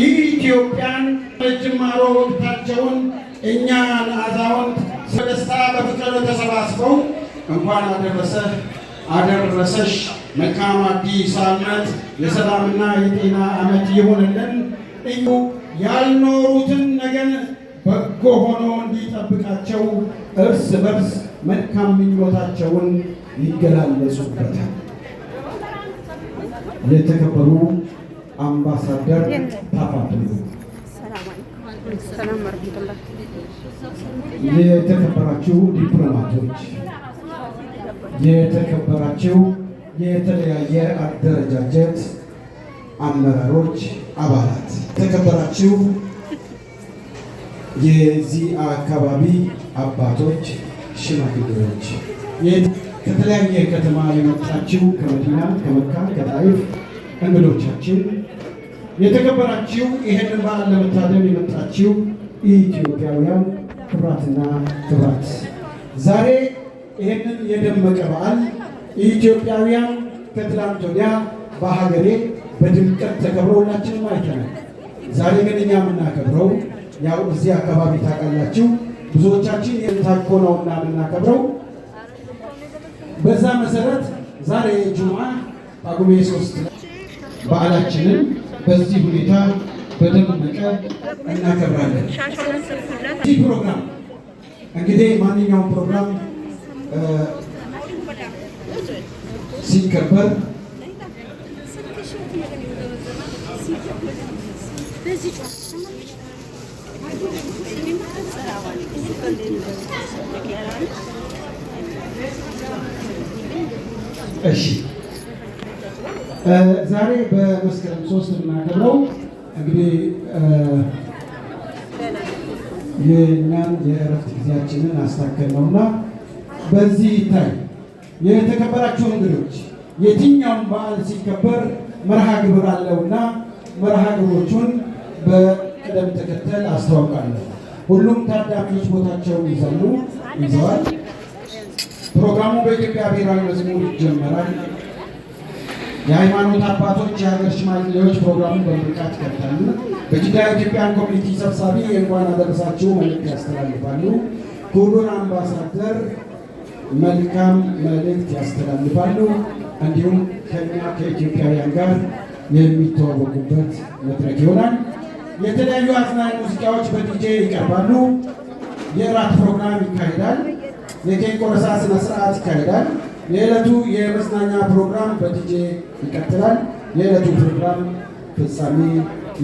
ኢትዮጵያን ጅማሮ ወቅታቸውን እኛን አዛውንት በደስታ በፍቅር ተሰባስበው እንኳን አደረሰህ አደረሰሽ መልካም አዲስ ዓመት የሰላምና የጤና ዓመት ይሁንልን እዩ ያልኖሩትን ነገን በጎ ሆኖ እንዲጠብቃቸው እርስ በርስ መልካም ምኞታቸውን ይገላለጹበታል። የተከበሩ አምባሳደር ታፋቱ፣ የተከበራችሁ ዲፕሎማቶች፣ የተከበራችሁ የተለያየ አደረጃጀት አመራሮች፣ አባላት፣ የተከበራችሁ የዚህ አካባቢ አባቶች፣ ሽማግሌዎች፣ ከተለያየ ከተማ የመጣችሁ ከመዲና፣ ከመካ፣ ከጣይፍ እንግዶቻችን፣ የተከበራችሁ ይሄንን በዓል ለመታደም የመጣችሁ ኢትዮጵያውያን ክቡራትና ክቡራት፣ ዛሬ ይሄንን የደመቀ በዓል ኢትዮጵያውያን ከትላንት ወዲያ በሀገሬ በድምቀት ተከብረው ሁላችንም አይተናል። ዛሬ ግን እኛ የምናከብረው ያው እዚህ አካባቢ ታውቃላችሁ፣ ብዙዎቻችን የታኮ ነውና የምናከብረው። በዛ መሰረት ዛሬ ጁምዓ ጳጉሜ 3 በዓላችንን በዚህ ሁኔታ በደመቀ እናከብራለን። ይህ ፕሮግራም እንግዲህ ማንኛውም ፕሮግራም ሲከበር እሺ ዛሬ በመስከረም 3 የምናከብረው እንግዲህ የእኛን የእረፍት ጊዜያችንን አስታከል ነውና በዚህ ይታይ። የተከበራችሁ እንግዶች የትኛውም በዓል ሲከበር መርሃ ግብር አለውና መርሃ ግብሮቹን በቅደም ተከተል አስተዋውቃለሁ። ሁሉም ታዳሚዎች ቦታቸውን ይዘዋል። ፕሮግራሙ በኢትዮጵያ ብሔራዊ መዝሙር ይጀመራል። የሃይማኖት አባቶች፣ የሀገር ሽማግሌዎች ፕሮግራሙን በምርቃት ይከፍታሉ። በጅዳ ኢትዮጵያን ኮሚኒቲ ሰብሳቢ የእንኳን አደረሳችሁ መልእክት ያስተላልፋሉ። ክቡር አምባሳደር መልካም መልእክት ያስተላልፋሉ። እንዲሁም ከኛ ከኢትዮጵያውያን ጋር የሚተዋወቁበት መድረክ ይሆናል። የተለያዩ አዝናኝ ሙዚቃዎች በዲጄ ይቀርባሉ። የእራት ፕሮግራም ይካሄዳል። የኬክ ቆረሳ ስነ ስርዓት ይካሄዳል። የዕለቱ የመዝናኛ ፕሮግራም በዲጄ ይቀጥላል። የዕለቱ ፕሮግራም ፍጻሜ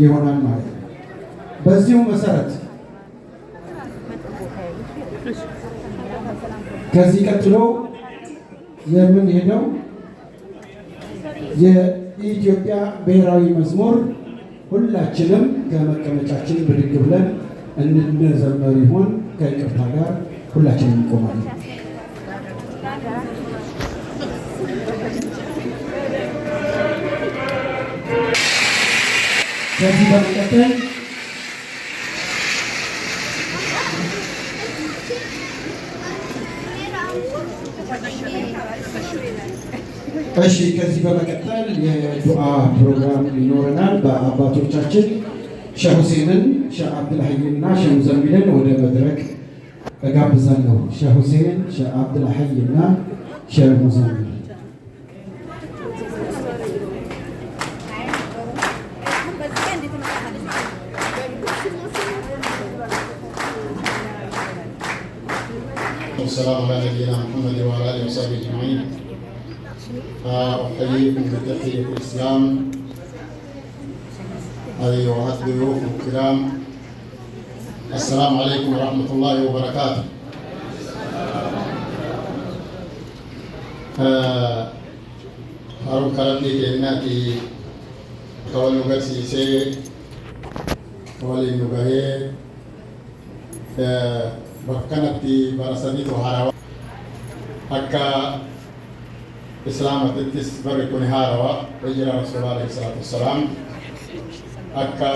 ይሆናል ማለት ነው። በዚሁ መሰረት ከዚህ ቀጥሎ የምንሄደው የኢትዮጵያ ብሔራዊ መዝሙር ሁላችንም ከመቀመጫችን ብድግ ብለን እንዘመር ይሆን? ከይቅርታ ጋር ሁላችንም እንቆማለን። ከዚህ በመቀጠል ከዚህ በመቀጠል የዱዓ ፕሮግራም ይኖረናል። በአባቶቻችን ሼህ ሁሴንን፣ ሼህ አብዱልሐይና ሼህ ሙዘሚልን ወደ መድረክ እጋብዛለሁ። ሼህ ሁሴን፣ ሼህ አብዱልሐይና ሼህ ሙዘሚል። والسلام على نبينا محمد وعلى اله وصحبه اجمعين. احييكم بتحيه الاسلام. ايها الضيوف الكرام، السلام عليكم ورحمه الله وبركاته. هارون كرمني كأناتي كوالي نغسيسي كوالي نغاهي bakkanatti barasaniitu haarawa akka islaamatittis barri kun haarawa hijra rasuul alayhi salaatu wassalaam akka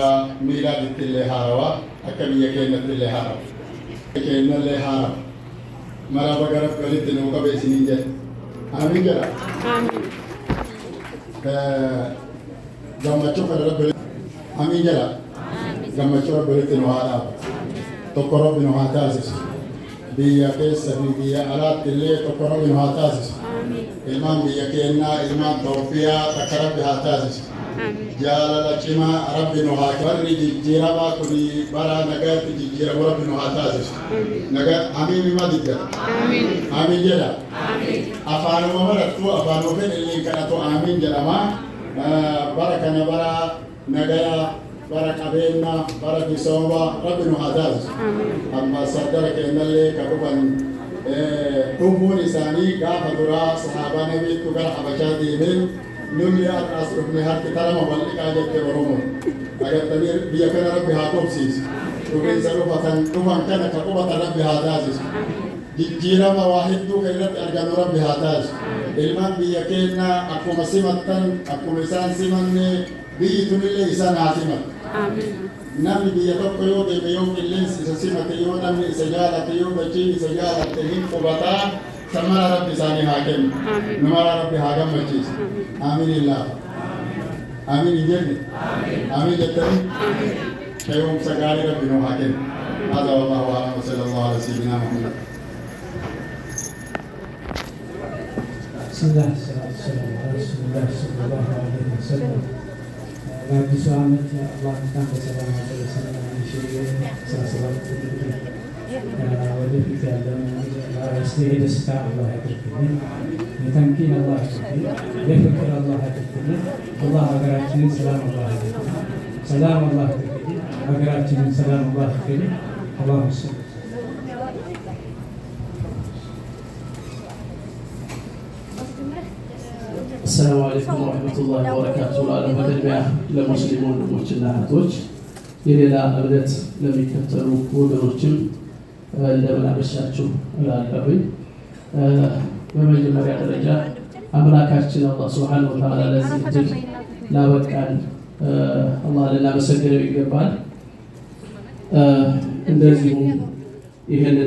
miilaaditti illee haarawa akka biyya keenyatti illee haarawa keenya illee haarawa maraba garaf galitti nuu qabe isiniin jedhe amiin jedha gammachuu kana rabbi amiin jedha gammachuu rabbitti nu haa dhaabu. Tokko rabbi nu haa taasisu. Biyya keessa fi biyya alaatti illee tokko rabbi nu haa taasisu. Ilmaan biyya keenyaa ilmaan Itoophiyaa takka rabbi haa taasisu. Jaalala cimaa rabbi nu haa barri jijjiiramaa kuni bara nagaatti jijjiiramu rabbi nu haa taasisu. Nagaa amiin ma digga. Amiin jedha. Afaanuma marattu afaanuma fedhillee kadhatu amiin jedhama. Bara kana bara nagaa bara qabeenya bara misooma rabbi nu haa taasisu. Ambaasaadara keenyallee kan dhufan dhumbuun isaanii gaafa duraa sahaabaa nabiitu gara Habashaa deemeen nulli as dhufne harki tarama bal'iqaa jette Oromoon. Agartanii biyya kana rabbi haa qubsiisu. Dhufiinsa dhufan kana ka qubatan rabbi haa taasisu. Jijjiirama waa hedduu kan irratti argamu rabbi haa taasisu. Ilmaan biyya keenyaa akkuma simattan akkuma isaan simanne biyyi tunillee isaan haa simatu. Namni biyya tokko yoo deeme yoo qilleensi isa simate yoo namni isa jaalate yoo dachiin isa jaalatte hin qubataa samara rabbi isaanii haa kennu. Numara rabbi haa gammachiisu. Amiin illaa. Amiin jenne. Amiin jettanii. Qe'umsa gaarii rabbi nu haa kennu. Hada wallahu a'lam wa sallallahu ala sayyidina Muhammad. Bismillah, Rasulullah sallallahu alaihi wasallam. Bagi suami Allah kita bersama bersama manusia sama-sama wajib kita dalam istirahat sesak Allah terkini, ditamkin Allah terkini, berfikir Allah terkini, Allah agar kita salam Allah terkini, salam Allah terkini, agar kita salam Allah terkini, Allah Subhanahu. السلام عليكم ورحمة الله وبركاته. على مدربة للمسلمون ومجتمع هاتوش إلى أبدت لم يكتروا ودروجهم لما بشاتشو الألبابي بمجمع الرجاء أملاكاتنا الله سبحانه وتعالى لازم لا وكان الله لنا مسجل بجبال እንደዚሁ ይሄን